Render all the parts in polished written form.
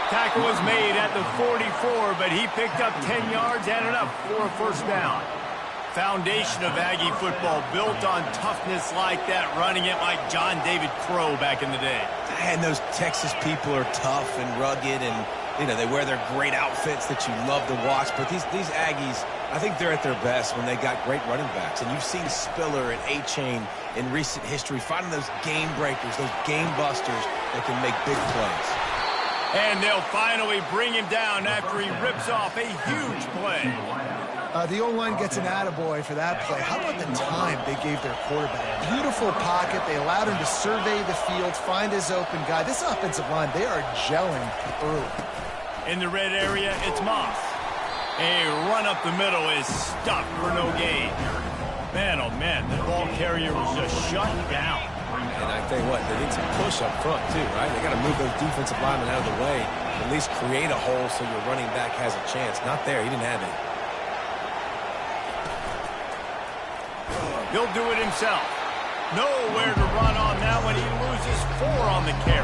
Tackle was made at the 44, but he picked up 10 yards and enough for a first down. Foundation of Aggie football built on toughness like that, running it like John David Crow back in the day. And those Texas people are tough and rugged, and they wear their great outfits that you love to watch. But these Aggies, I think they're at their best when they got great running backs. And you've seen Spiller and A-Chain in recent history finding those game breakers, those game busters that can make big plays. And they'll finally bring him down after he rips off a huge play. The O-line gets an attaboy for that play. How about the time they gave their quarterback? Beautiful pocket. They allowed him to survey the field, find his open guy. This offensive line, they are gelling early. In the red area, it's Moss. A run up the middle is stuck for no gain. Man, oh man, the ball carrier was just shut down. And I tell you what, they need some push up front too, right? They got to move those defensive linemen out of the way, at least create a hole so your running back has a chance. Not there, he didn't have it. He'll do it himself. Nowhere to run on that one. He loses 4 on the carry.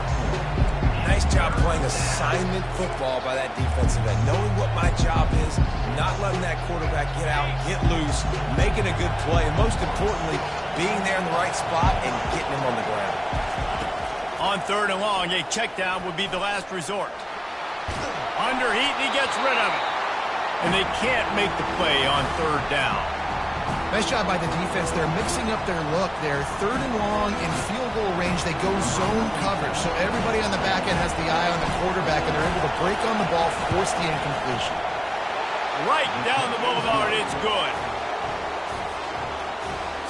Nice job playing assignment football by that defensive end. Knowing what my job is, not letting that quarterback get out, get loose, making a good play, and most importantly, being there in the right spot and getting him on the ground. On 3rd and long, a check down would be the last resort. Under heat, and he gets rid of it. And they can't make the play on 3rd down. Nice job by the defense. They're mixing up their look. They're 3rd and long in field goal range. They go zone coverage. So everybody on the back end has the eye on the quarterback, and they're able to break on the ball, force the incompletion. Right down the boulevard, it's good.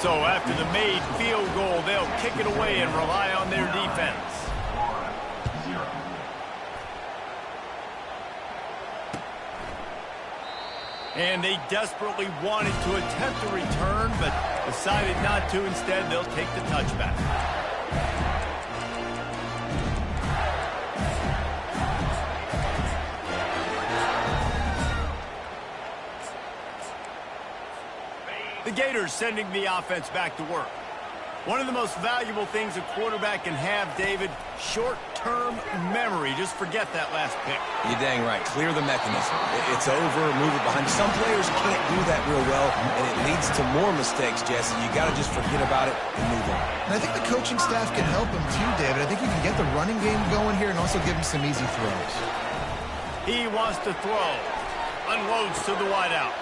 So after the made field goal, they'll kick it away and rely on their defense. And they desperately wanted to attempt a return, but decided not to. Instead, they'll take the touchback. The Gators sending the offense back to work. One of the most valuable things a quarterback can have, David, short-term memory. Just forget that last pick. You're dang right. Clear the mechanism. It's over, move it behind. Some players can't do that real well, and it leads to more mistakes, Jesse. You got to just forget about it and move on. And I think the coaching staff can help him too, David. I think you can get the running game going here and also give him some easy throws. He wants to throw. Unloads to the wideout.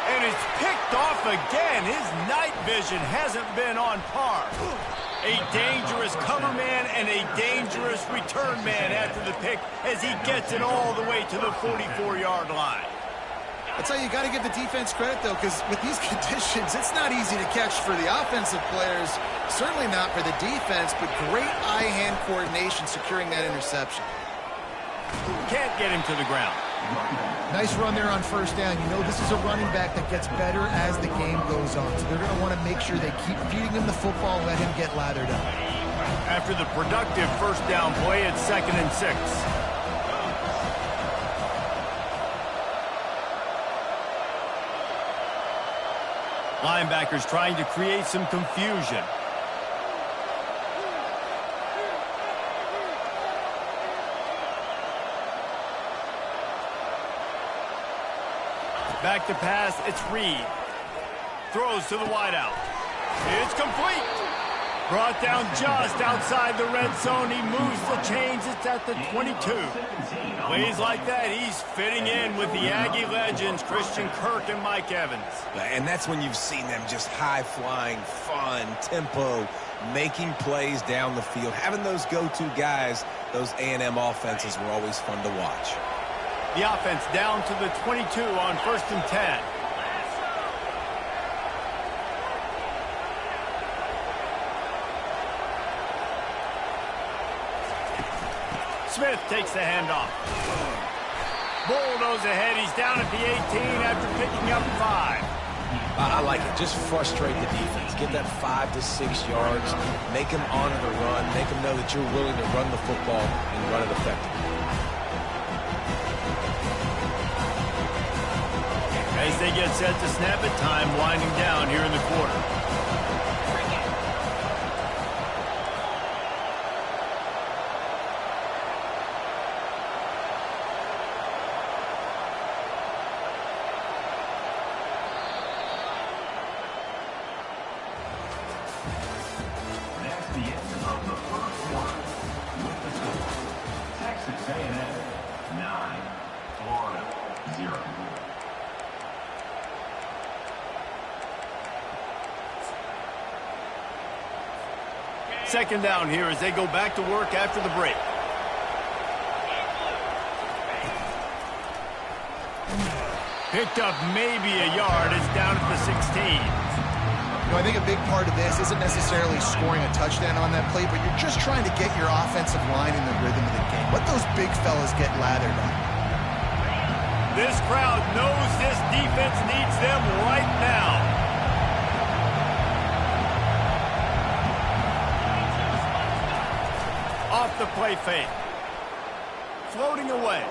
And it's picked off again. His night vision hasn't been on par. A dangerous cover man and a dangerous return man after the pick as he gets it all the way to the 44-yard line. That's how you got to give the defense credit, though, because with these conditions, it's not easy to catch for the offensive players, certainly not for the defense, but great eye-hand coordination securing that interception. Can't get him to the ground. Nice run there on 1st down. You know this is a running back that gets better as the game goes on. So they're going to want to make sure they keep feeding him the football and let him get lathered up. After the productive 1st down play, it's 2nd and 6. Linebackers trying to create some confusion. Back to pass, it's Reed. Throws to the wideout. It's complete. Brought down just outside the red zone. He moves the chains. It's at the 22. Plays like that, he's fitting in with the Aggie legends, Christian Kirk and Mike Evans. And that's when you've seen them just high-flying, fun, tempo, making plays down the field. Having those go-to guys, those A&M offenses were always fun to watch. The offense down to the 22 on 1st and 10. Smith takes the handoff. Bulldoze ahead. He's down at the 18 after picking up 5. I like it. Just frustrate the defense. Get that 5 to 6 yards. Make them honor the run. Make them know that you're willing to run the football and run it effectively. As they get set to snap it, time winding down here in the quarter. A&M 9, Florida 0. Second down here as they go back to work after the break. Picked up maybe a yard. It's down at the 16. You know, I think a big part of this isn't necessarily scoring a touchdown on that play, but you're just trying to get your offensive line in the rhythm of the game. Let those big fellas get lathered up. This crowd knows this defense needs them right now. Off the play fake. Floating away.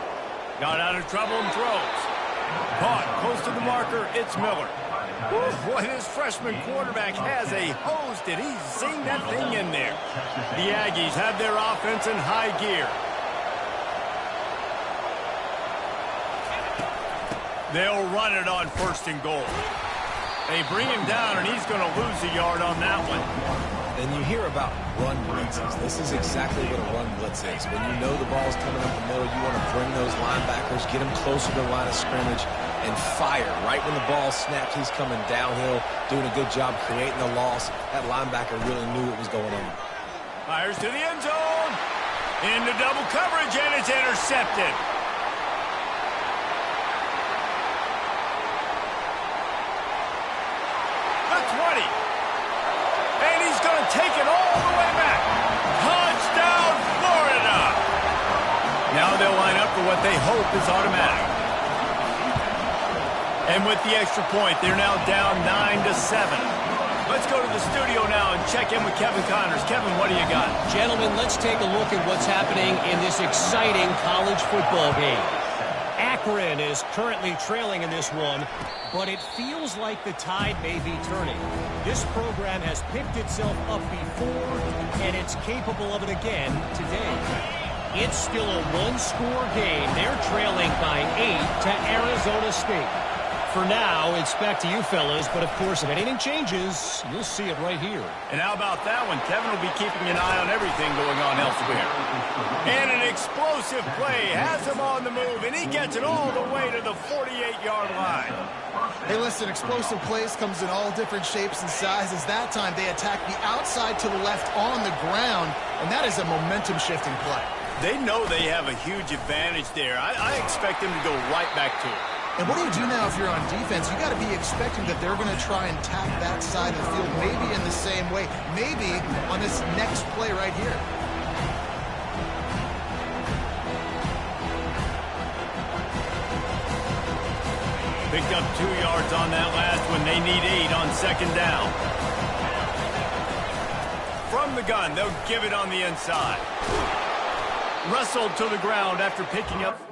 Got out of trouble and throws. Caught close to the marker. It's Miller. Ooh, boy, this freshman quarterback has a hose. Did he zing that thing in there? The Aggies have their offense in high gear. They'll run it on 1st and goal. They bring him down, and he's going to lose a yard on that one. And you hear about run blitzes. This is exactly what a run blitz is. When you know the ball's coming up the middle, you want to bring those linebackers, get them closer to the line of scrimmage, and fire. Right when the ball snaps, he's coming downhill, doing a good job creating the loss. That linebacker really knew what was going on. Fires to the end zone. Into double coverage, and it's intercepted. The 20. And he's going to take it all the way back. Touchdown, Florida. Now they'll line up for what they hope is automatic. And with the extra point, they're now down 9-7. Let's go to the studio now and check in with Kevin Connors. Kevin, what do you got? Gentlemen, let's take a look at what's happening in this exciting college football game. Akron is currently trailing in this one, but it feels like the tide may be turning. This program has picked itself up before, and it's capable of it again today. It's still a one-score game. They're trailing by 8 to Arizona State. For now, it's back to you fellas, but of course, if anything changes, you'll see it right here. And how about that one? Kevin will be keeping an eye on everything going on elsewhere. And an explosive play has him on the move, and he gets it all the way to the 48-yard line. Hey, listen, explosive plays comes in all different shapes and sizes. That time, they attack the outside to the left on the ground, and that is a momentum-shifting play. They know they have a huge advantage there. I expect them to go right back to it. And what do you do now if you're on defense? You got to be expecting that they're going to try and tack that side of the field, maybe in the same way, maybe on this next play right here. Picked up 2 yards on that last one. They need 8 on 2nd down. From the gun, they'll give it on the inside. Wrestled to the ground after picking up.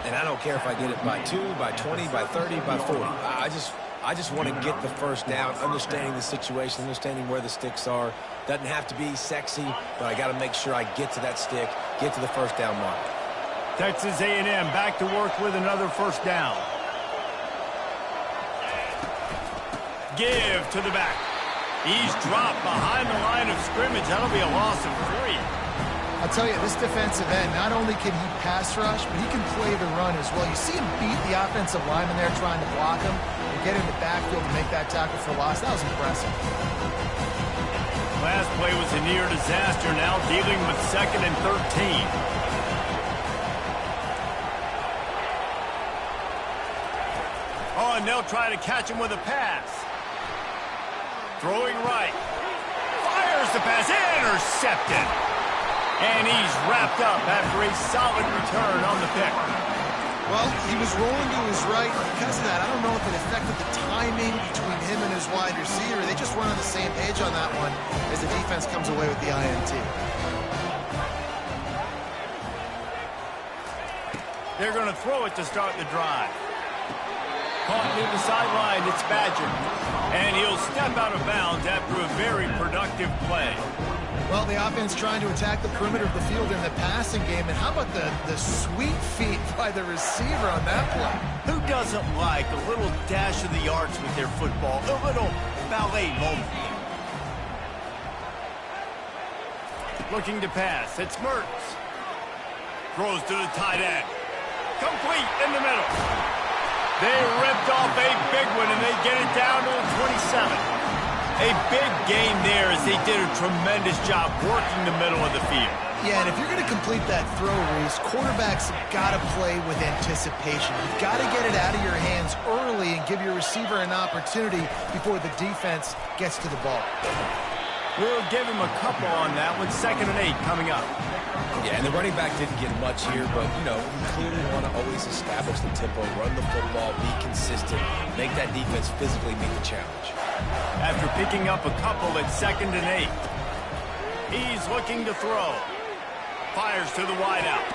And I don't care if I get it by 2, by 20, by 30, by 40. I just want to get the first down, understanding the situation, understanding where the sticks are. Doesn't have to be sexy, but I got to make sure I get to that stick, get to the first down mark. Texas A&M back to work with another first down. Give to the back. He's dropped behind the line of scrimmage. That'll be a loss of 3. I'll tell you, this defensive end, not only can he pass rush, but he can play the run as well. You see him beat the offensive lineman there trying to block him and get in the backfield to make that tackle for loss. That was impressive. Last play was a near disaster, now dealing with 2nd and 13. Oh, and they'll try to catch him with a pass. Throwing right. Fires the pass. Intercepted. And he's wrapped up after a solid return on the pick. Well, he was rolling to his right. Because of that, I don't know if it affected the timing between him and his wide receiver. They just weren't on the same page on that one as the defense comes away with the INT. They're going to throw it to start the drive. Caught near the sideline, it's Badger. And he'll step out of bounds after a very productive play. Well, the offense trying to attack the perimeter of the field in the passing game. And how about the sweet feet by the receiver on that play? Who doesn't like a little dash of the arts with their football? A little ballet moment. Looking to pass. It's Mertz. Throws to the tight end. Complete in the middle. They ripped off a big one, and they get it down to the 27. A big game there as they did a tremendous job working the middle of the field. Yeah, and if you're going to complete that throw, Reese, quarterbacks got to play with anticipation. You've got to get it out of your hands early and give your receiver an opportunity before the defense gets to the ball. We'll give him a couple on that one. 2nd and 8 coming up. Yeah, and the running back didn't get much here, but, you know, you clearly want to always establish the tempo, run the football, be consistent, make that defense physically meet the challenge. After picking up a couple at 2nd and 8, he's looking to throw. Fires to the wideout.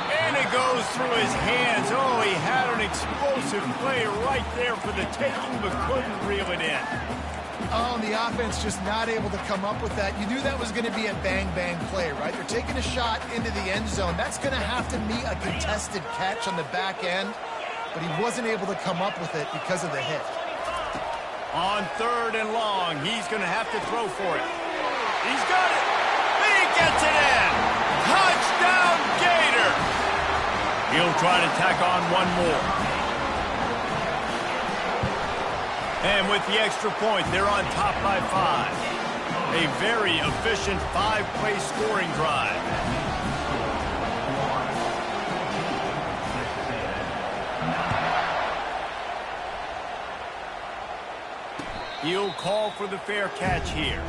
And it goes through his hands. Oh, he had an explosive play right there for the taking, but couldn't reel it in. Oh, and the offense just not able to come up with that. You knew that was going to be a bang-bang play, right? They're taking a shot into the end zone. That's going to have to meet a contested catch on the back end, but he wasn't able to come up with it because of the hit. On 3rd and long, he's going to have to throw for it. He's got it. He gets it in. Touchdown, Gator. He'll try to tack on one more. And with the extra point, they're on top by 5. A very efficient 5-play scoring drive. He'll call for the fair catch here.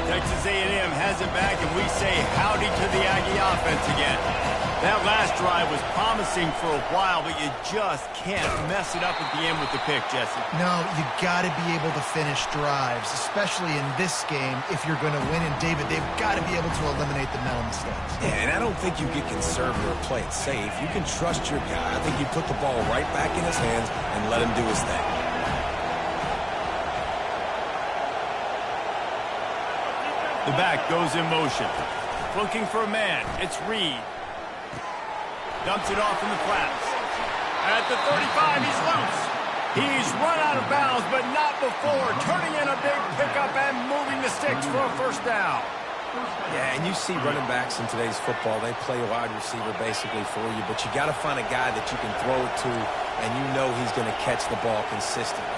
Texas A&M has it back, and we say howdy to the Aggie offense again. That last drive was promising for a while, but you just can't mess it up at the end with the pick, Jesse. No, you got to be able to finish drives, especially in this game if you're going to win. And, David, they've got to be able to eliminate the mental mistakes. Yeah, and I don't think you get conservative or play it safe. You can trust your guy. I think you put the ball right back in his hands and let him do his thing. The back goes in motion. Looking for a man. It's Reed. Dumps it off in the flats. At the 35, he's loose. He's run out of bounds, but not before. Turning in a big pickup and moving the sticks for a first down. Yeah, and you see running backs in today's football, they play a wide receiver basically for you, but you got to find a guy that you can throw it to, and you know he's going to catch the ball consistently.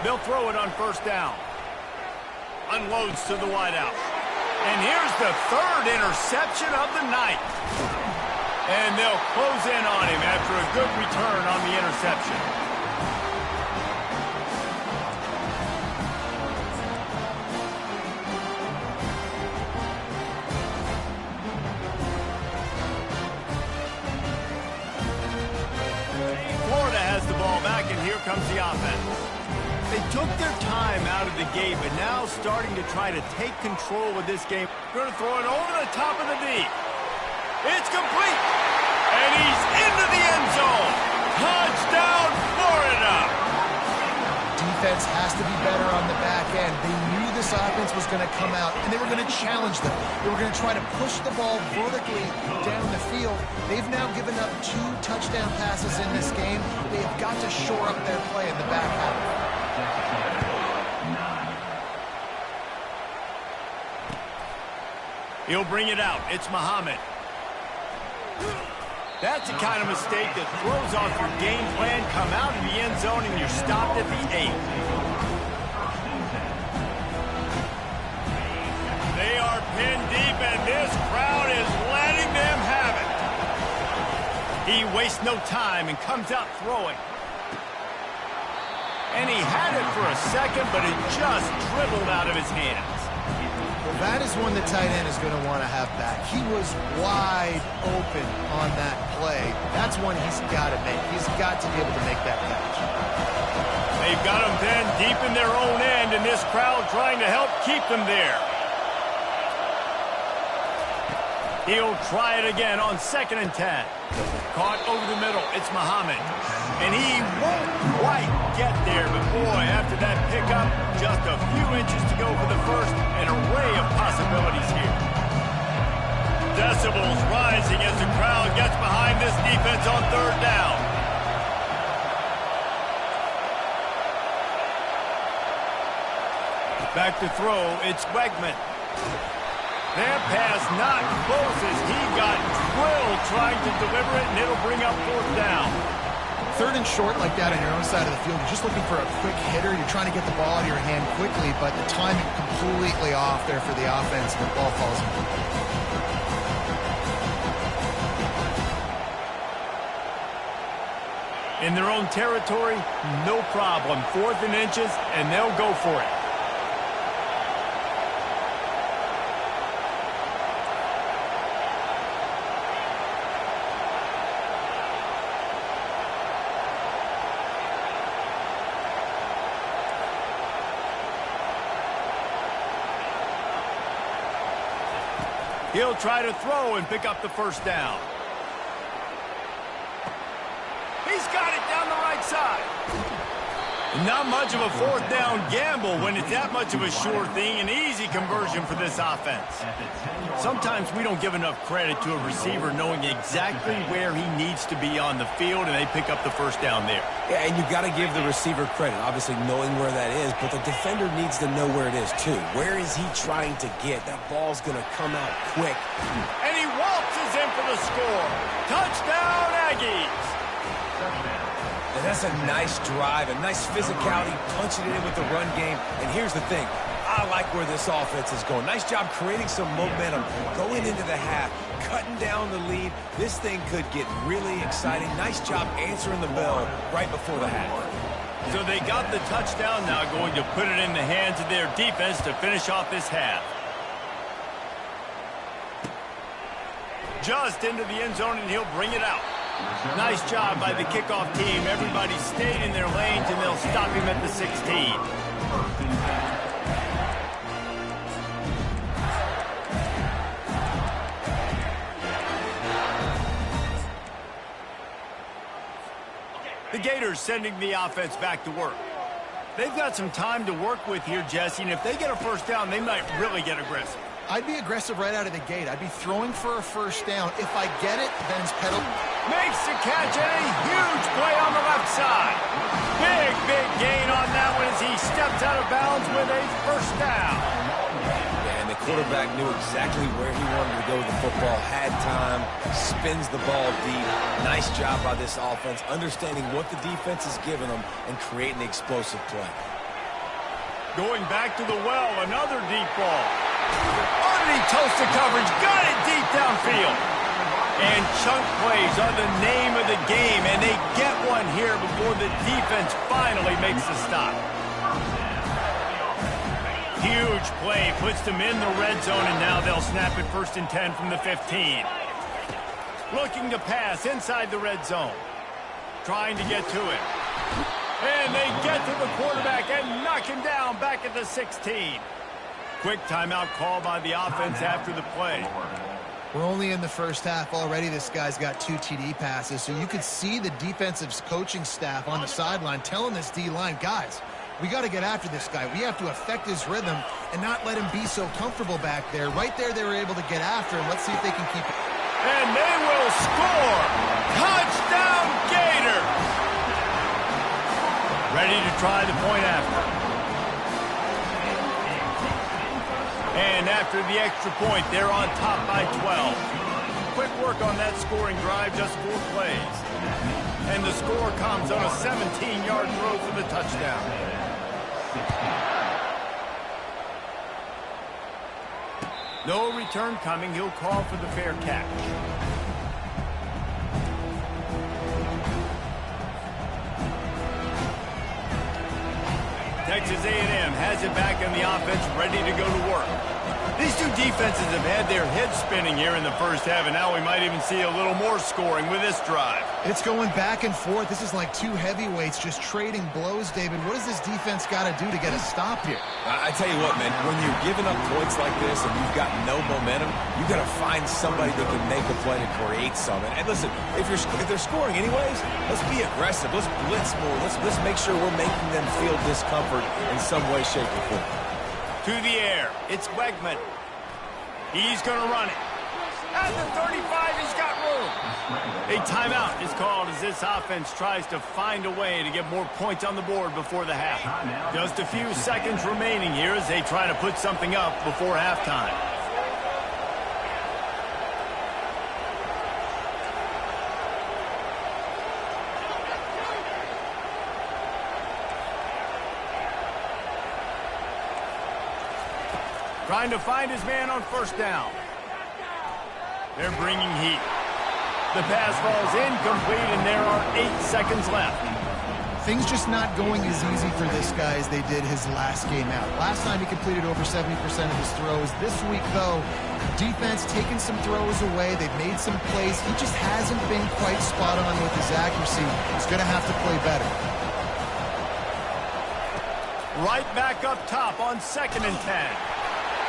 They'll throw it on first down. Unloads to the wideout. And here's the 3rd interception of the night. And they'll close in on him after a good return on the interception. Florida has the ball back, and here comes the offense. They took their time out of the gate, but now starting to try to take control of this game. Going to throw it over the top of the knee. It's complete. And he's into the end zone. Touchdown, Florida. Defense has to be better on the back end. They knew this offense was going to come out, and they were going to challenge them. They were going to try to push the ball vertically down the field. They've now given up 2 touchdown passes in this game. They have got to shore up their play in the back half. He'll bring it out. It's Muhammad. That's the kind of mistake that throws off your game plan. Come out in the end zone and you're stopped at the 8. They are pinned deep, and this crowd is letting them have it. He wastes no time and comes out throwing. And he had it for a second, but it just dribbled out of his hands. Well, that is one the tight end is going to want to have back. He was wide open on that play. That's one he's got to make. He's got to be able to make that catch. They've got him then deep in their own end, and this crowd trying to help keep them there. He'll try it again on 2nd and 10. Caught over the middle. It's Muhammad. And he won't quite get there. But, boy, after that pickup, just a few inches to go for the first. An array of possibilities here. Decibels rising as the crowd gets behind this defense on 3rd down. Back to throw. It's Wegman. That pass not close as he got drilled trying to deliver it, and it'll bring up 4th down. 3rd and short like that on your own side of the field. You're just looking for a quick hitter. You're trying to get the ball out of your hand quickly, but the timing completely off there for the offense, and the ball falls in. In their own territory, no problem. 4th and inches, and they'll go for it. He'll try to throw and pick up the 1st down. He's got it down the right side. Not much of a 4th down gamble when it's that much of a sure thing. An easy conversion for this offense. Sometimes we don't give enough credit to a receiver knowing exactly where he needs to be on the field, and they pick up the 1st down there. Yeah, and you got to give the receiver credit, obviously knowing where that is, but the defender needs to know where it is too. Where is he trying to get? That ball's going to come out quick. And he waltzes in for the score. Touchdown, Aggies. And that's a nice drive, a nice physicality, punching it in with the run game. And here's the thing. I like where this offense is going. Nice job creating some momentum, going into the half, cutting down the lead. This thing could get really exciting. Nice job answering the bell right before the half. So they got the touchdown, now going to put it in the hands of their defense to finish off this half. Just into the end zone, and he'll bring it out. Nice job by the kickoff team. Everybody stayed in their lanes, and they'll stop him at the 16. The Gators sending the offense back to work. They've got some time to work with here, Jesse, and if they get a 1st down, they might really get aggressive. I'd be aggressive right out of the gate. I'd be throwing for a 1st down. If I get it, Ben's pedal. Makes the catch, and a huge play on the left side. Big gain on that one as he steps out of bounds with a 1st down. Yeah, and the quarterback knew exactly where he wanted to go with the football, had time, spins the ball deep. Nice job by this offense, understanding what the defense is giving them and creating the explosive play. Going back to the well, another deep ball. Underneath toasted coverage, got it deep downfield. And chunk plays are the name of the game, and they get one here before the defense finally makes the stop. Huge play, puts them in the red zone, and now they'll snap it 1st and 10 from the 15. Looking to pass inside the red zone. Trying to get to it. And they get to the quarterback and knock him down back at the 16. Quick timeout call by the offense after the play. We're only in the 1st half already. This guy's got 2 TD passes, so you could see the defensive coaching staff on the sideline telling this D-line, guys, we got to get after this guy. We have to affect his rhythm and not let him be so comfortable back there. Right there, they were able to get after him. Let's see if they can keep it. And they will score. Touchdown, Gators. Ready to try the point after. And after the extra point, they're on top by 12. Quick work on that scoring drive, just 4 plays. And the score comes on a 17-yard throw for the touchdown. No return coming. He'll call for the fair catch. Texas A&M has it back on the offense, ready to go to work. These two defenses have had their heads spinning here in the 1st half, and now we might even see a little more scoring with this drive. It's going back and forth. This is like two heavyweights just trading blows, David. What does this defense got to do to get a stop here? I tell you what, man, when you're giving up points like this and you've got no momentum, you got to find somebody that can make a play to create something. And listen, if they're scoring anyways, let's be aggressive. Let's blitz more. Let's make sure we're making them feel discomfort in some way, shape, or form. To the air, it's Wegman. He's going to run it. At the 35, he's got room. A timeout is called as this offense tries to find a way to get more points on the board before the half. Just a few seconds remaining here as they try to put something up before halftime. Trying to find his man on first down. They're bringing heat. The pass falls incomplete, and there are 8 seconds left. Things just not going as easy for this guy as they did his last game out. Last time he completed over 70% of his throws. This week, though, defense taking some throws away. They've made some plays. He just hasn't been quite spot on with his accuracy. He's going to have to play better. Right back up top on 2nd and 10.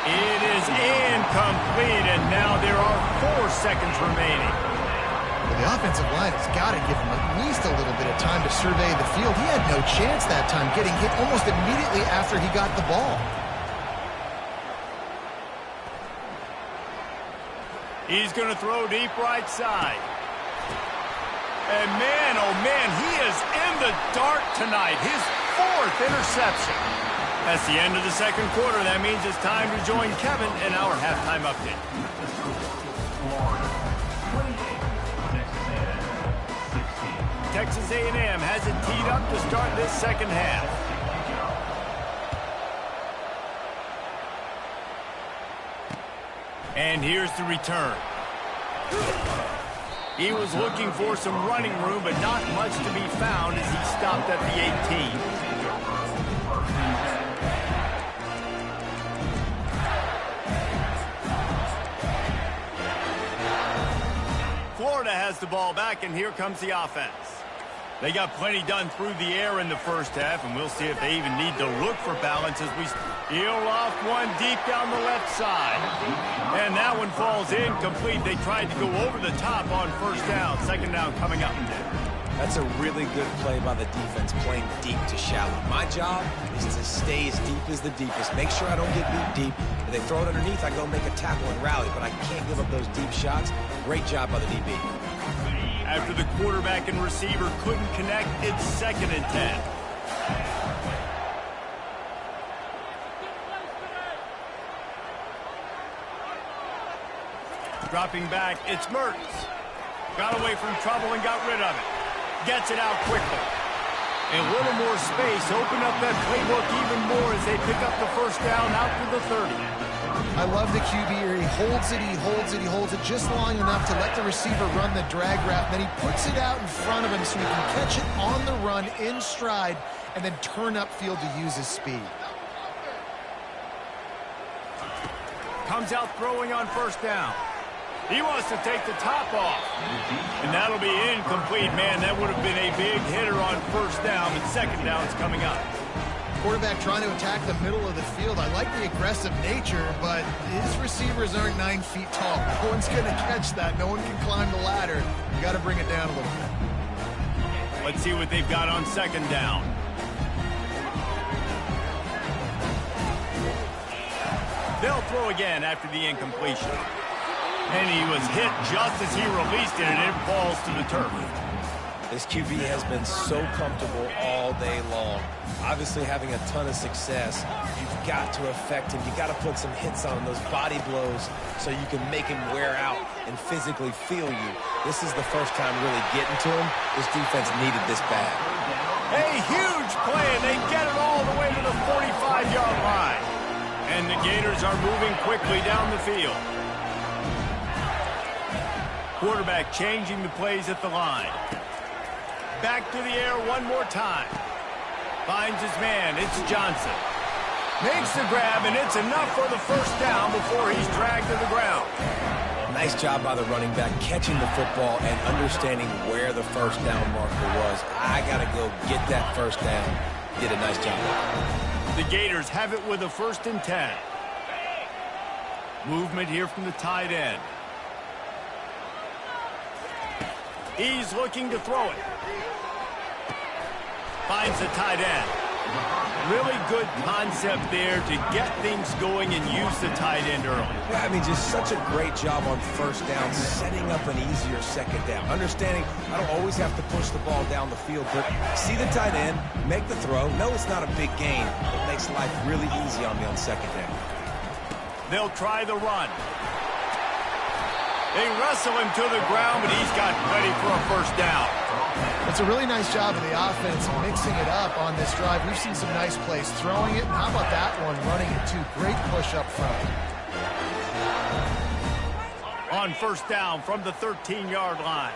It is incomplete, and now there are 4 seconds remaining. Well, the offensive line has got to give him at least a little bit of time to survey the field. He had no chance that time, getting hit almost immediately after he got the ball. He's going to throw deep right side. And man, oh man, he is in the dark tonight. His 4th interception. That's the end of the second quarter. That means it's time to join Kevin in our halftime update. Texas A&M has it teed up to start this second half. And here's the return. He was looking for some running room, but not much to be found as he stopped at the 18. Florida has the ball back, and here comes the offense. They got plenty done through the air in the first half, and we'll see if they even need to look for balance as we peel off one deep down the left side. And that one falls incomplete. They tried to go over the top on first down. Second down coming up. That's a really good play by the defense, playing deep to shallow. My job is to stay as deep as the deepest. Make sure I don't get beat deep. If they throw it underneath, I go make a tackle and rally, but I can't give up those deep shots. Great job by the DB. After the quarterback and receiver couldn't connect, it's 2nd and 10. Dropping back, it's Mertz. Got away from trouble and got rid of it. Gets it out quickly. A little more space, open up that playbook even more as they pick up the first down out to the 30. I love the QB here. He holds it, he holds it, he holds it just long enough to let the receiver run the drag route. Then he puts it out in front of him so he can catch it on the run in stride and then turn upfield to use his speed. Comes out throwing on first down. He wants to take the top off. And that'll be incomplete. Man, that would have been a big hitter on first down, but second down's coming up. Quarterback trying to attack the middle of the field. I like the aggressive nature, but his receivers aren't 9 feet tall. No one's going to catch that. No one can climb the ladder. You got to bring it down a little bit. Let's see what they've got on second down. They'll throw again after the incompletion. And he was hit just as he released it, and it falls to the turf. This QB has been so comfortable all day long. Obviously having a ton of success. You've got to affect him. You've got to put some hits on him, those body blows, so you can make him wear out and physically feel you. This is the first time really getting to him. This defense needed this bad. A huge play, and they get it all the way to the 45-yard line. And the Gators are moving quickly down the field. Quarterback changing the plays at the line. Back to the air one more time. Finds his man. It's Johnson. Makes the grab, and it's enough for the first down before he's dragged to the ground. Nice job by the running back catching the football and understanding where the first down marker was. I got to go get that first down. Did a nice job. The Gators have it with a 1st and 10. Movement here from the tight end. He's looking to throw it. Finds the tight end. Really good concept there to get things going and use the tight end early. Yeah, I mean, just such a great job on first down, setting up an easier second down. Understanding I don't always have to push the ball down the field, but see the tight end, make the throw. No, it's not a big gain. It makes life really easy on me on second down. They'll try the run. They wrestle him to the ground, but he's got plenty for a first down. It's a really nice job of the offense mixing it up on this drive. We've seen some nice plays throwing it. How about that one running it too? Great push up front. On first down from the 13-yard line.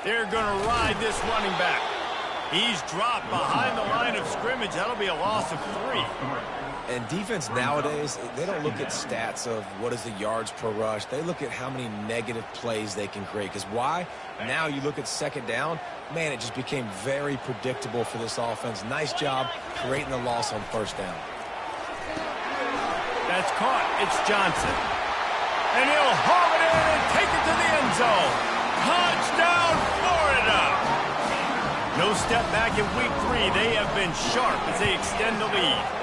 They're going to ride this running back. He's dropped behind the line of scrimmage. That'll be a loss of 3. And defense nowadays, they don't look at stats of what is the yards per rush. They look at how many negative plays they can create. Because why? Now you look at second down, man, it just became very predictable for this offense. Nice job creating the loss on first down. That's caught. It's Johnson. And he'll haul it in and take it to the end zone. Touchdown, Florida! No step back in week 3. They have been sharp as they extend the lead.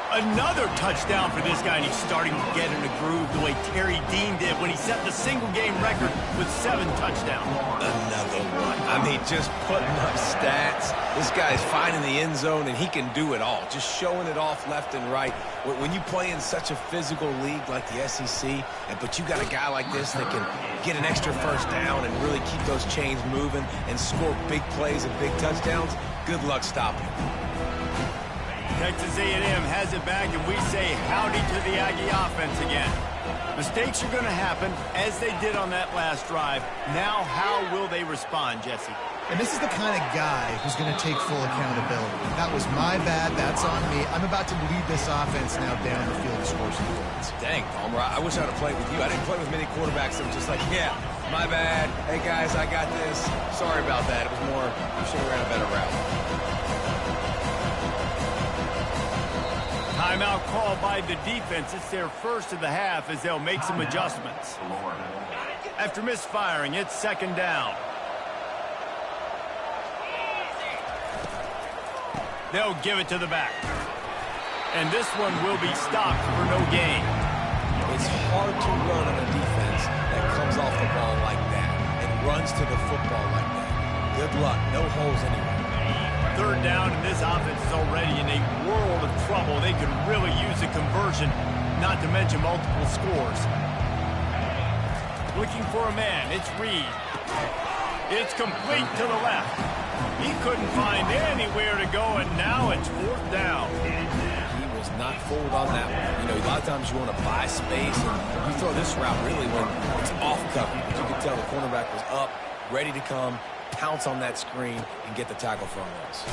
Another touchdown for this guy, and he's starting to get in a groove the way Terry Dean did when he set the single-game record with 7 touchdowns. Another one. I mean, just putting up stats. This guy's finding the end zone, and he can do it all. Just showing it off left and right. When you play in such a physical league like the SEC, but you got a guy like this that can get an extra first down and really keep those chains moving and score big plays and big touchdowns, good luck stopping him. Texas A&M has it back, and we say howdy to the Aggie offense again. Mistakes are going to happen, as they did on that last drive. Now, how will they respond, Jesse? And this is the kind of guy who's going to take full accountability. That was my bad. That's on me. I'm about to lead this offense now down the field to score some points. Dang, Palmer, I wish I would have played with you. I didn't play with many quarterbacks that were just like, yeah, my bad. Hey, guys, I got this. Sorry about that. It was more, I should have ran a better route. Timeout called by the defense. It's their first of the half as they'll make some adjustments. After misfiring, it's second down. They'll give it to the back. And this one will be stopped for no gain. It's hard to run on a defense that comes off the ball like that and runs to the football like that. Good luck. No holes anywhere. Third down, and this offense is already in a world of trouble. They could really use a conversion, not to mention multiple scores. Looking for a man. It's Reed. It's complete to the left. He couldn't find anywhere to go, and now it's fourth down. He was not fooled on that one. You know, a lot of times you want to buy space, and you throw this route really when it's off coverage. You can tell the cornerback was up, ready to come, pounce on that screen, and get the tackle from us.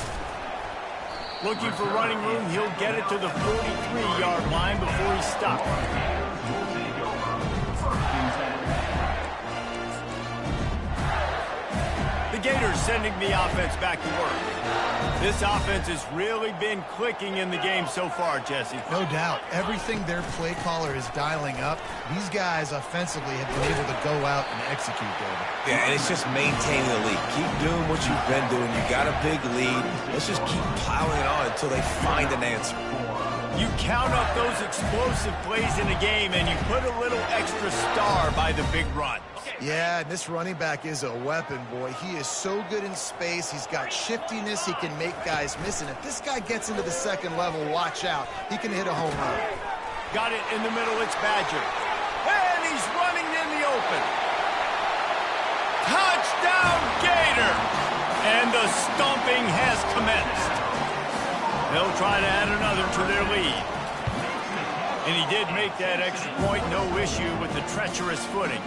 Looking for running room. He'll get it to the 43-yard line before he stops. The Gators sending the offense back to work. This offense has really been clicking in the game so far, Jesse. No doubt. Everything their play caller is dialing up, these guys offensively have been able to go out and execute, David. Yeah, and it's just maintaining the lead. Keep doing what you've been doing. You got a big lead. Let's just keep piling it on until they find an answer. You count up those explosive plays in a game, and you put a little extra star by the big run. Yeah, and this running back is a weapon, boy. He is so good in space. He's got shiftiness. He can make guys miss. And if this guy gets into the second level, watch out. He can hit a home run. Got it in the middle. It's Badger. And he's running in the open. Touchdown, Gator! And the stomping has commenced. They'll try to add another to their lead. And he did make that extra point. No issue with the treacherous footing.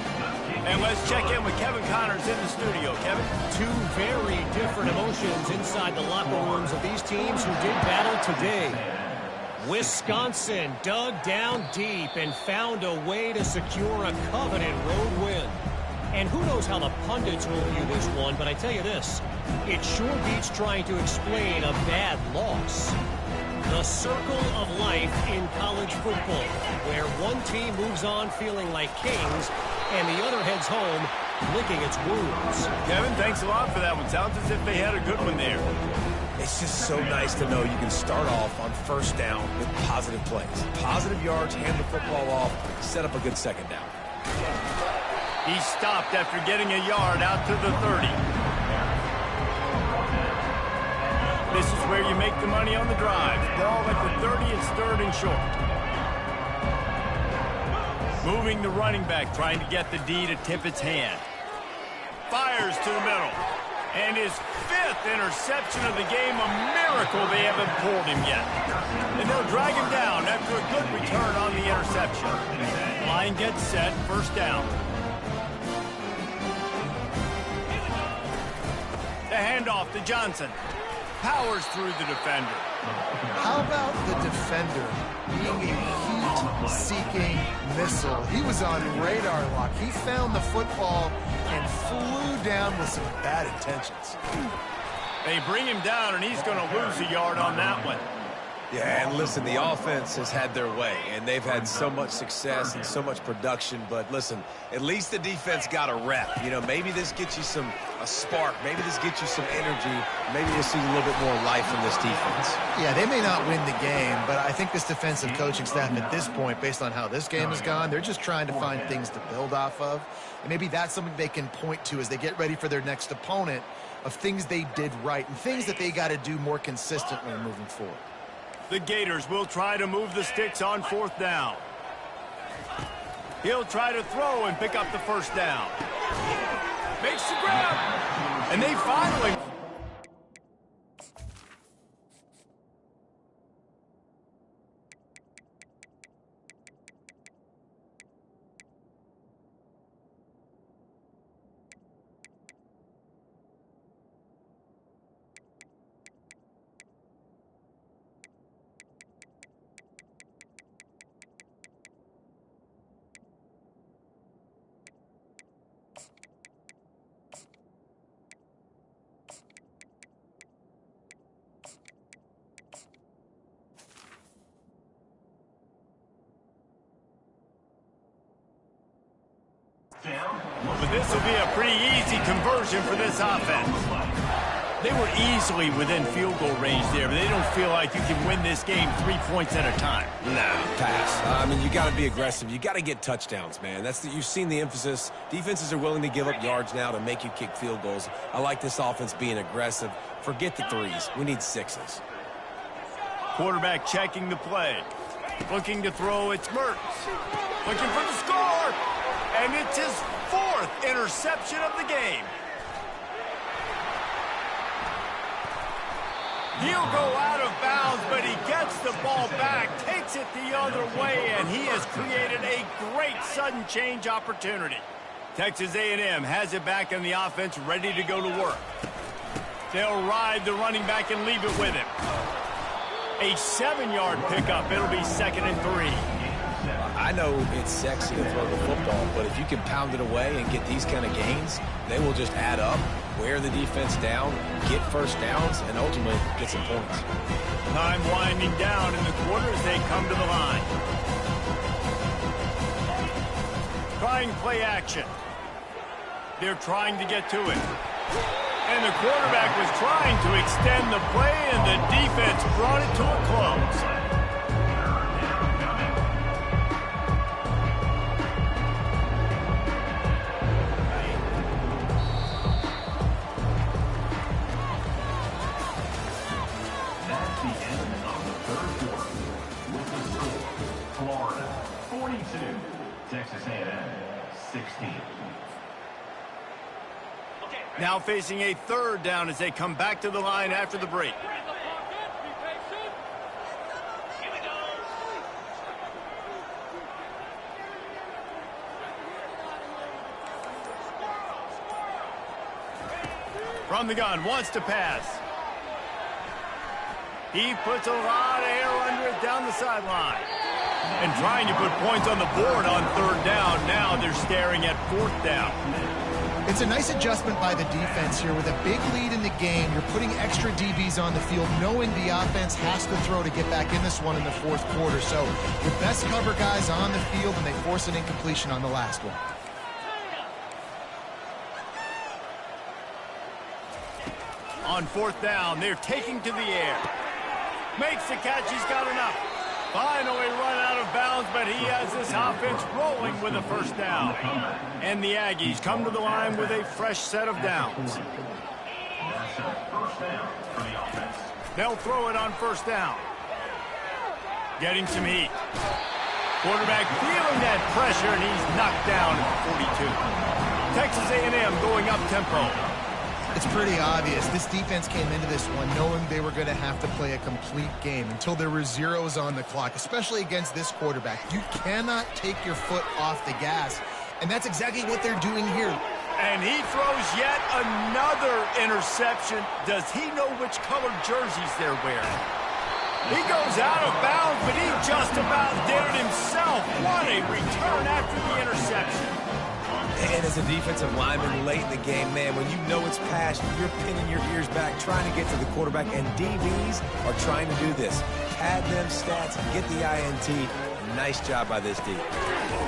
And let's check in with Kevin Connors in the studio. Kevin? Two very different emotions inside the locker rooms of these teams who did battle today. Wisconsin dug down deep and found a way to secure a coveted road win. And who knows how the pundits will view this one, but I tell you this, it sure beats trying to explain a bad loss. The circle of life in college football, where one team moves on feeling like kings and the other heads home licking its wounds. Kevin, thanks a lot for that one. Sounds as if they had a good one there. It's just so nice to know you can start off on first down with positive plays. Positive yards, hand the football off, set up a good second down. He stopped after getting a yard out to the 30. This is where you make the money on the drive. Ball at the 30, it's third and short. Moving the running back, trying to get the D to tip its hand. Fires to the middle. And his 5th interception of the game, a miracle they haven't pulled him yet. And they'll drag him down after a good return on the interception. Line gets set, first down. The handoff to Johnson. Powers through the defender. How about the defender being a heat-seeking missile? He was on radar lock. He found the football and flew down with some bad intentions. They bring him down, and he's going to lose a yard on that one. Yeah, and listen, the offense has had their way, and they've had so much success and so much production. But listen, at least the defense got a rep. You know, maybe this gets you a spark. Maybe this gets you some energy. Maybe you'll see a little bit more life in this defense. Yeah, they may not win the game, but I think this defensive coaching staff at this point, based on how this game has gone, they're just trying to find things to build off of. And maybe that's something they can point to as they get ready for their next opponent, of things they did right and things that they got to do more consistently moving forward. The Gators will try to move the sticks on fourth down. He'll try to throw and pick up the first down. Makes the grab. And they finally... But this will be a pretty easy conversion for this offense. They were easily within field goal range there, but they don't feel like you can win this game 3 points at a time. Nah, pass. I mean, you got to be aggressive. You got to get touchdowns, man. You've seen the emphasis. Defenses are willing to give up yards now to make you kick field goals. I like this offense being aggressive. Forget the 3s. We need 6s. Quarterback checking the play. Looking to throw, it's Mertz. Looking for the score. And it's his 4th interception of the game. He'll go out of bounds, but he gets the ball back, takes it the other way, and he has created a great sudden change opportunity. Texas A&M has it back in the offense, ready to go to work. They'll ride the running back and leave it with him. A 7-yard pickup. It'll be 2nd and 3. I know it's sexy to throw the football, but if you can pound it away and get these kind of gains, they will just add up, wear the defense down, get first downs, and ultimately get some points. Time winding down in the quarter as they come to the line. Trying play action. They're trying to get to it. And the quarterback was trying to extend the play, and the defense brought it to a close. That's the end of the third quarter. With the score, Florida 42, Texas A&M 16. Now facing a 3rd down as they come back to the line after the break. From the gun, wants to pass. He puts a lot of air under it down the sideline. And trying to put points on the board on third down. Now they're staring at fourth down. It's a nice adjustment by the defense here. With a big lead in the game, you're putting extra DBs on the field, knowing the offense has to throw to get back in this one in the fourth quarter. So your best cover guys on the field, and they force an incompletion on the last one. On fourth down, they're taking to the air. Makes the catch, he's got enough. Finally run out of bounds, but he has this offense rolling with a first down. And the Aggies come to the line with a fresh set of downs. They'll throw it on first down. Getting some heat. Quarterback feeling that pressure, and he's knocked down at 42. Texas A&M going up tempo. It's pretty obvious. This defense came into this one knowing they were going to have to play a complete game until there were zeros on the clock, especially against this quarterback. You cannot take your foot off the gas, and that's exactly what they're doing here. And he throws yet another interception. Does he know which colored jerseys they're wearing? He goes out of bounds, but he just about did it himself. What a return after the interception. And as a defensive lineman late in the game, man, when you know it's past, you're pinning your ears back, trying to get to the quarterback, and DBs are trying to do this. Pad them stats, get the INT. Nice job by this D.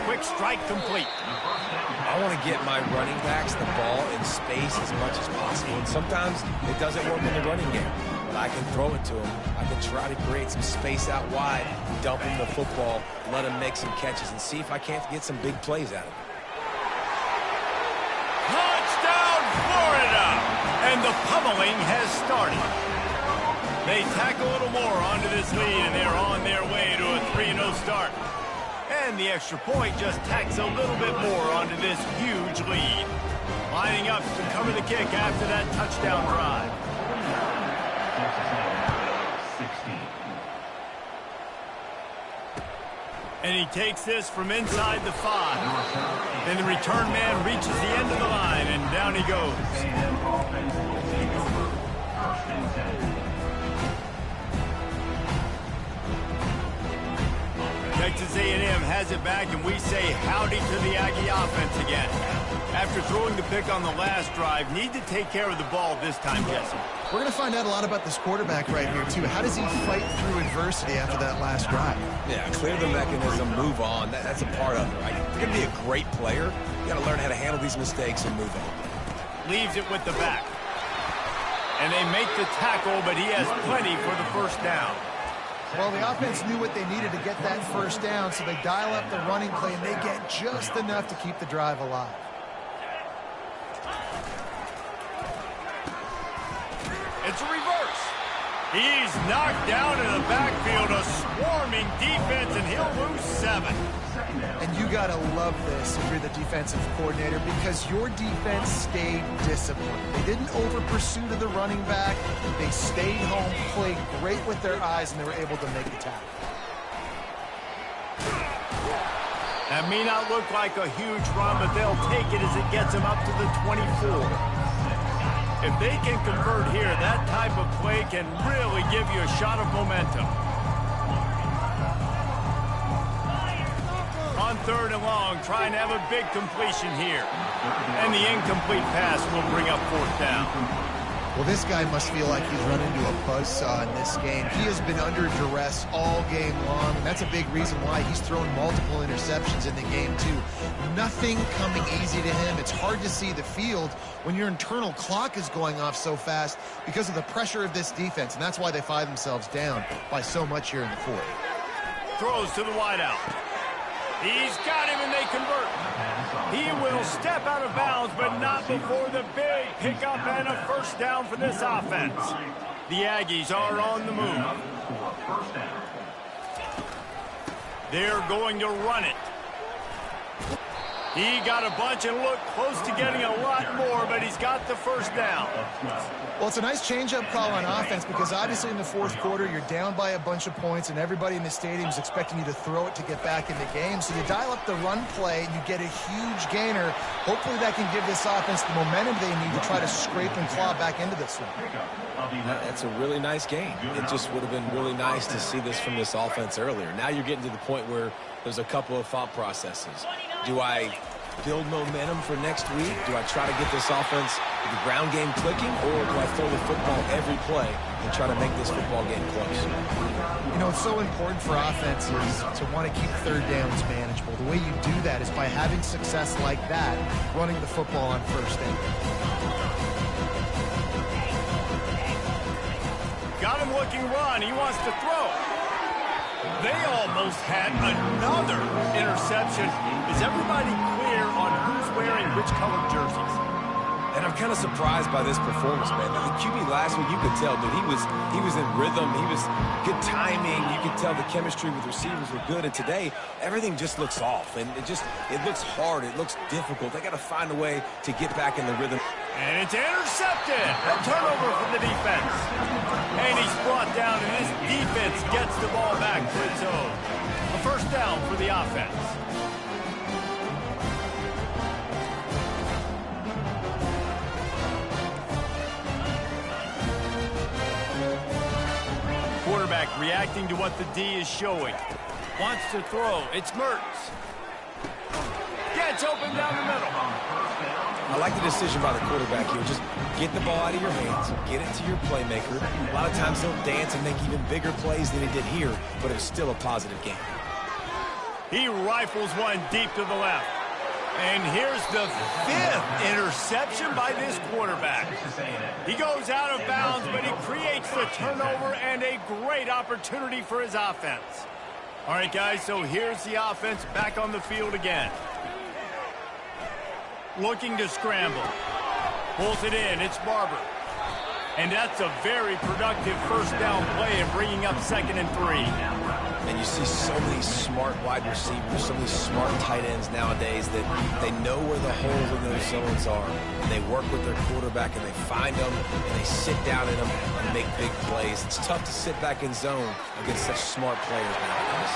Quick strike complete. I want to get my running backs the ball in space as much as possible, and sometimes it doesn't work in the running game. But I can throw it to them. I can try to create some space out wide, dump them the football, let them make some catches, and see if I can't get some big plays out of it. Touchdown, Florida! And the pummeling has started. They tack a little more onto this lead, and they're on their way to a 3-0 start. And the extra point just tacks a little bit more onto this huge lead. Lining up to cover the kick after that touchdown drive. And he takes this from inside the 5. Then the return man reaches the end of the line, and down he goes. Texas A&M has it back, and we say howdy to the Aggie offense again. After throwing the pick on the last drive, need to take care of the ball this time, Jesse. We're going to find out a lot about this quarterback right here, too. How does he fight through adversity after that last drive? Yeah, clear the mechanism, move on. That's a part of it, right? If you're going to be a great player, you got to learn how to handle these mistakes and move on. Leaves it with the back. And they make the tackle, but he has plenty for the first down. Well, the offense knew what they needed to get that first down, so they dial up the running play, and they get just enough to keep the drive alive. It's a reverse. He's knocked down in the backfield, a swarming defense, and he'll lose 7. And you got to love this if you're the defensive coordinator, because your defense stayed disciplined. They didn't over-pursue to the running back. They stayed home, played great with their eyes, and they were able to make the tackle. That may not look like a huge run, but they'll take it as it gets them up to the 24. If they can convert here, that type of play can really give you a shot of momentum. On 3rd and long, trying to have a big completion here. And the incomplete pass will bring up 4th down. Well, this guy must feel like he's run into a buzzsaw in this game. He has been under duress all game long, and that's a big reason why he's thrown multiple interceptions in the game, too. Nothing coming easy to him. It's hard to see the field when your internal clock is going off so fast because of the pressure of this defense, and that's why they find themselves down by so much here in the 4th. Throws to the wideout. He's got him, and they convert. He will step out of bounds, but not before the big pickup and a first down for this offense. The Aggies are on the move. They're going to run it. He got a bunch and looked close to getting a lot more, but he's got the first down. Well, it's a nice change-up call on offense because obviously in the fourth quarter, you're down by a bunch of points, and everybody in the stadium is expecting you to throw it to get back in the game. So you dial up the run play, and you get a huge gainer. Hopefully that can give this offense the momentum they need to try to scrape and claw back into this one. That's a really nice game. It just would have been really nice to see this from this offense earlier. Now you're getting to the point where there's a couple of thought processes. Do I build momentum for next week? Do I try to get this offense, the ground game clicking, or do I throw the football every play and try to make this football game close? You know, it's so important for offenses to want to keep third downs manageable. The way you do that is by having success like that, running the football on first down. Got him looking run. He wants to throw. They almost had another interception. Is everybody clear on who's wearing which colored jerseys? And I'm kind of surprised by this performance, man. The QB last week, you could tell, dude, he was in rhythm. He was good timing. You could tell the chemistry with receivers were good. And today, everything just looks off. And it looks hard. It looks difficult. They got to find a way to get back in the rhythm. And it's intercepted. A turnover from the defense. And he's brought down, and this defense gets the ball back to its own. A first down for the offense. Quarterback reacting to what the D is showing. Wants to throw. It's Mertz. Gets open down the middle. I like the decision by the quarterback here. Just get the ball out of your hands, get it to your playmaker. A lot of times he'll dance and make even bigger plays than he did here, but it was still a positive game. He rifles one deep to the left. And here's the 5th interception by this quarterback. He goes out of bounds, but he creates the turnover and a great opportunity for his offense. All right, guys, so here's the offense back on the field again. Looking to scramble. Pulls it in. It's Barber. And that's a very productive first down play and bringing up 2nd and 3. And you see so many smart wide receivers, so many smart tight ends nowadays that they know where the holes in those zones are. And they work with their quarterback and they find them and they sit down in them and make big plays. It's tough to sit back in zone against such smart players nowadays.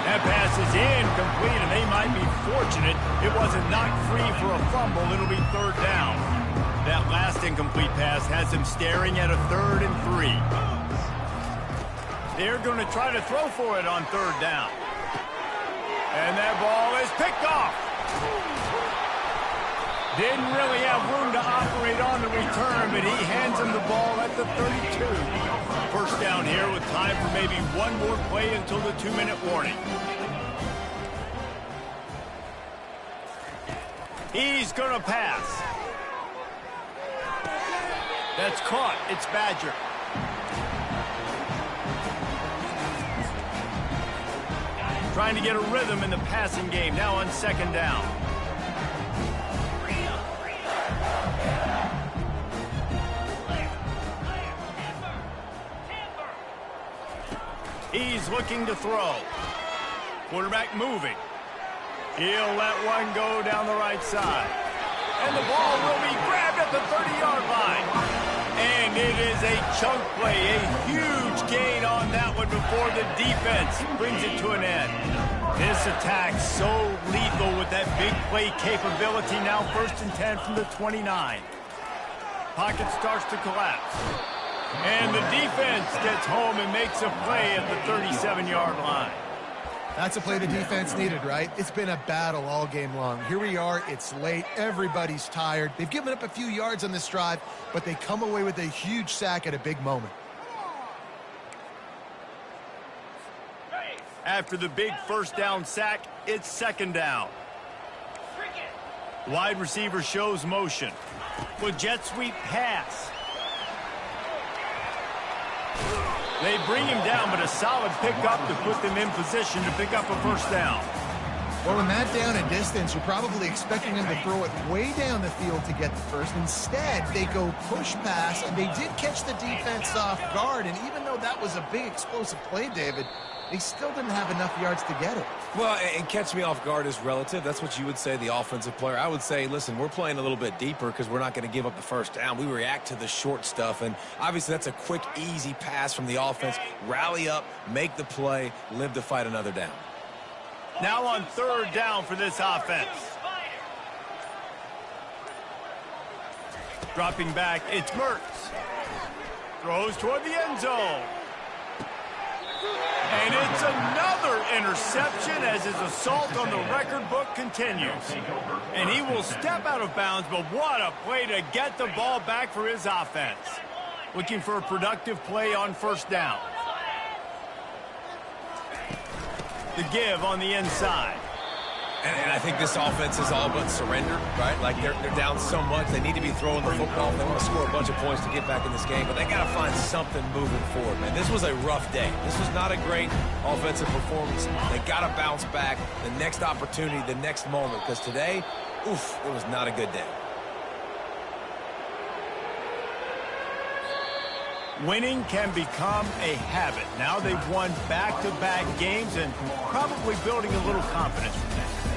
That pass is incomplete, and they might be fortunate it wasn't knocked free for a fumble. It'll be 3rd down. That last incomplete pass has him staring at a 3rd and 3. They're going to try to throw for it on 3rd down. And that ball is picked off. Didn't really have room to operate on the return, but he hands him the ball at the 32. First down here with time for maybe one more play until the 2-minute warning. He's going to pass. That's caught. It's Badger. Trying to get a rhythm in the passing game. Now on 2nd down. He's looking to throw. Quarterback moving. He'll let one go down the right side. And the ball will be grabbed at the 30-yard line. And it is a chunk play, a huge gain on that one before the defense brings it to an end. This attack so lethal with that big play capability. Now 1st and 10 from the 29. Pocket starts to collapse. And the defense gets home and makes a play at the 37-yard line. That's a play the defense needed, right? It's been a battle all game long. Here we are. It's late. Everybody's tired. They've given up a few yards on this drive, but they come away with a huge sack at a big moment. After the big first down sack, it's 2nd down. Wide receiver shows motion. With jet sweep pass. They bring him down, but a solid pickup to put them in position to pick up a first down. Well, in that down and distance, you're probably expecting them to throw it way down the field to get the first. Instead, they go push pass, and they did catch the defense off guard. And even though that was a big explosive play, David, they still didn't have enough yards to get it. Well, and catch me off guard is relative. That's what you would say, the offensive player. I would say, listen, we're playing a little bit deeper because we're not going to give up the first down. We react to the short stuff, and obviously that's a quick, easy pass from the offense. Rally up, make the play, live to fight another down. Now on third down for this offense. Dropping back, it's Mertz. Throws toward the end zone. And it's another interception as his assault on the record book continues. And he will step out of bounds, but what a play to get the ball back for his offense. Looking for a productive play on first down. The give on the inside. And I think this offense is all but surrender, right? Like they're down so much, they need to be throwing the football if they want to score a bunch of points to get back in this game. But they got to find something moving forward, man. This was a rough day. This was not a great offensive performance. They got to bounce back the next opportunity, the next moment. Because today, oof, it was not a good day. Winning can become a habit. Now they've won back-to-back games and probably building a little confidence from that.